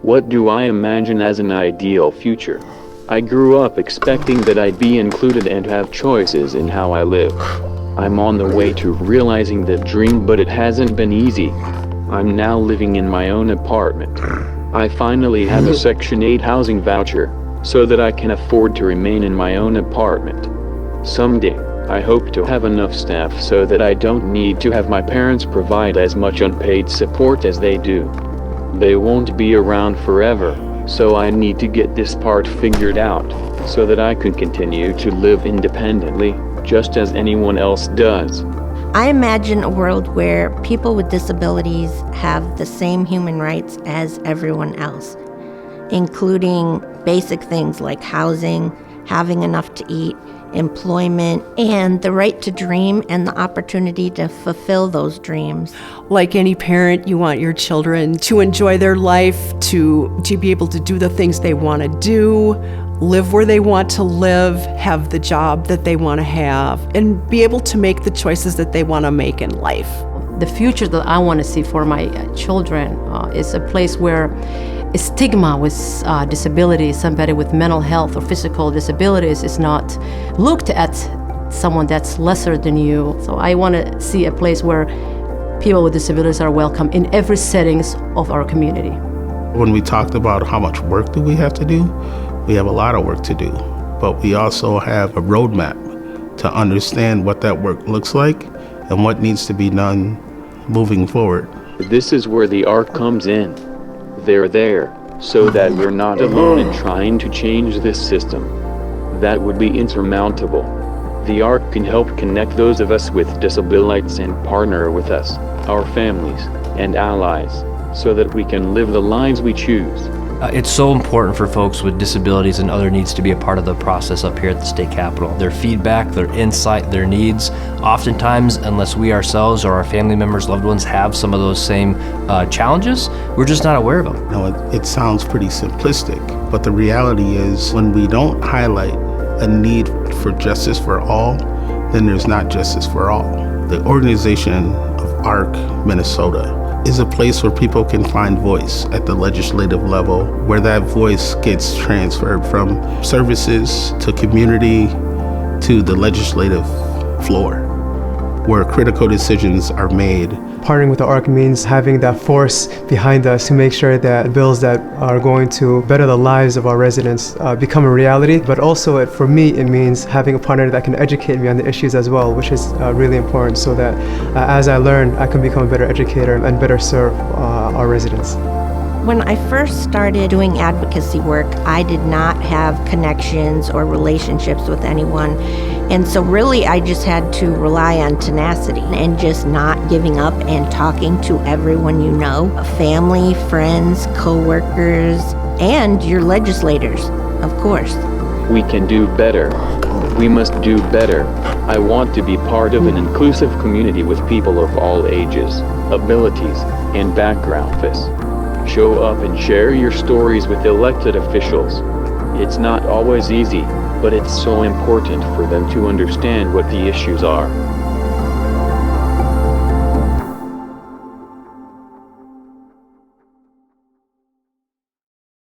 What do I imagine as an ideal future? I grew up expecting that I'd be included and have choices in how I live. I'm on the way to realizing that dream, but it hasn't been easy. I'm now living in my own apartment. I finally have a Section 8 housing voucher, so that I can afford to remain in my own apartment. Someday, I hope to have enough staff so that I don't need to have my parents provide as much unpaid support as they do. They won't be around forever, so I need to get this part figured out, so that I can continue to live independently, just as anyone else does. I imagine a world where people with disabilities have the same human rights as everyone else, including basic things like housing, having enough to eat, employment, and the right to dream and the opportunity to fulfill those dreams. Like any parent, you want your children to enjoy their life, to be able to do the things they want to do, live where they want to live, have the job that they want to have, and be able to make the choices that they want to make in life. The future that I want to see for my children is a place where stigma with disabilities, somebody with mental health or physical disabilities, is not looked at someone that's lesser than you. So I want to see a place where people with disabilities are welcome in every settings of our community. When we talked about how much work do we have to do, we have a lot of work to do, but we also have a roadmap to understand what that work looks like and what needs to be done moving forward. This is where the ARC comes in. They're there, so that we're not alone in trying to change this system. That would be insurmountable. The ARC can help connect those of us with disabilities and partner with us, our families, and allies, so that we can live the lives we choose. It's so important for folks with disabilities and other needs to be a part of the process up here at the state capitol. Their feedback, their insight, their needs, oftentimes, unless we ourselves or our family members, loved ones have some of those same challenges, we're just not aware of them. You know, it sounds pretty simplistic, but the reality is when we don't highlight a need for justice for all, then there's not justice for all. The organization of ARC Minnesota is a place where people can find voice at the legislative level, where that voice gets transferred from services to community to the legislative floor, where critical decisions are made. Partnering with the ARC means having that force behind us to make sure that bills that are going to better the lives of our residents become a reality. But also, for me, it means having a partner that can educate me on the issues as well, which is really important, so that as I learn, I can become a better educator and better serve our residents. When I first started doing advocacy work, I did not have connections or relationships with anyone. And so really I just had to rely on tenacity and just not giving up and talking to everyone you know, family, friends, co-workers, and your legislators, of course. We can do better. We must do better. I want to be part of an inclusive community with people of all ages, abilities, and backgrounds. Show up and share your stories with elected officials. It's not always easy, but it's so important for them to understand what the issues are.